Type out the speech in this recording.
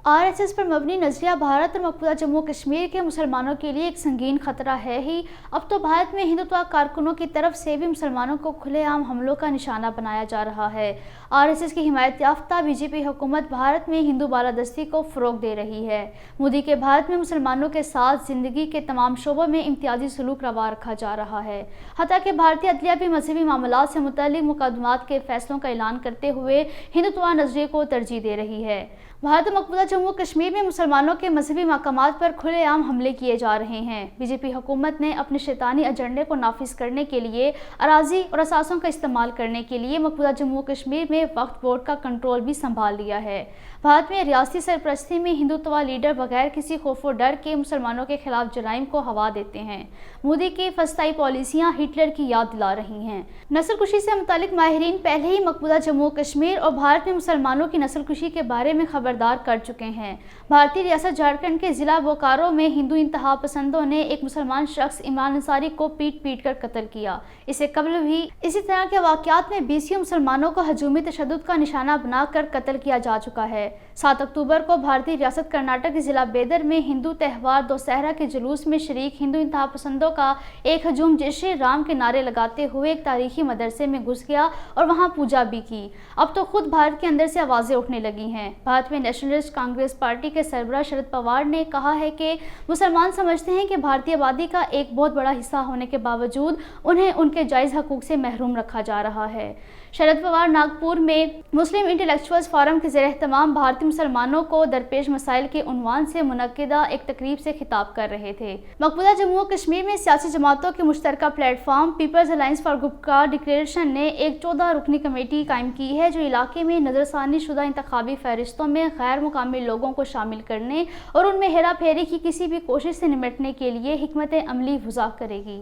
RSS पर मबनी नजरिया भारत और मकबूजा जम्मू कश्मीर के मुसलमानों के लिए एक संगीन खतरा है ही। अब तो भारत में हिंदुत्व कारकुनों की तरफ से भी मुसलमानों को खुलेआम हमलों का निशाना बनाया जा रहा है। आरएसएस की हिमायत याफ्ता बीजेपी हुकूमत भारत में हिंदू बालादस्ती को फरोग दे रही है। मोदी के भारत में मुसलमानों के साथ जिंदगी के तमाम शोबों में इम्तियाजी सलूक रवा रखा जा रहा है। हत्ता कि भारतीय अदलिया भी मजहबी मामलात से मुतल्लिक मुकदमात के फैसलों का ऐलान करते हुए हिंदुत्व नजरिए को तरजीह दे रही है। भारत और मकबूजा जम्मू कश्मीर में मुसलमानों के मजहबी मकामात पर खुलेआम हमले किए जा रहे हैं। बीजेपी हुकूमत ने अपने शैतानी एजेंडे को नाफिज करने के लिए अराजी और असासों का इस्तेमाल करने के लिए मकबूजा जम्मू कश्मीर में वक्फ बोर्ड का कंट्रोल भी संभाल लिया है। भारत में रियासती सरपरस्ती में हिंदुत्व लीडर बगैर किसी खौफ और डर के मुसलमानों के खिलाफ जराइम को हवा देते हैं। मोदी की फस्ताई पॉलिसियां हिटलर की याद दिला रही हैं। नस्लकुशी से मुतालिक माहिरीन पहले ही मकबूजा जम्मू कश्मीर और भारत में मुसलमानों की नस्लकुशी के बारे में खबरदार कर चुके हैं। भारतीय रियासत झारखंड के जिला बोकारो में हिंदू इंतहा पसंदों ने एक मुसलमान शख्स इमरान अंसारी को पीट पीट कर कत्ल किया। इससे कबल भी इसी तरह के वाकयात में 20 मुसलमानों को हजूमी तशद्दुद का निशाना बनाकर कत्ल किया जा चुका है। 7 अक्टूबर को भारतीय रियासत कर्नाटक के जिला बेदर में हिंदू त्यौहार दशहरा के जुलूस में शरीक हिंदू इंतहा पसंदों का एक हजूम जय श्री राम के नारे लगाते हुए एक तारीखी मदरसे में घुस गया और वहां पूजा भी की। अब तो खुद भारत के अंदर से आवाजें उठने लगी हैं। भारत में नेशनलिस्ट कांग्रेस पार्टी के सरबराह शरद पवार ने कहा है कि मुसलमान समझते हैं कि भारतीय आबादी का एक बहुत बड़ा हिस्सा होने के बावजूद उन्हें उनके जायज़ हकूक से महरूम रखा जा रहा है। शरद पवार नागपुर में मुस्लिम इंटेलेक्चुअल्स फोरम के ज़ेर एहतमाम भारतीय मुसलमानों को दरपेश मसाइल के उन्वान से मुनक्किदा एक तकरीब से खिताब कर रहे थे। मकबूजा जम्मू कश्मीर में सियासी जमातों के मुश्तरका platform people's alliance for Gupkar declaration ने एक 14 रुकनी कमेटी कायम की है जो इलाके में नजरसानी शुदा इंतखाबी फहरिस्तों में गैर मुकामी लोगों को शामिल करने और उनमें हेरा फेरी की किसी भी कोशिश से निपटने के लिए हिकमत अमली वज़ा करेगी।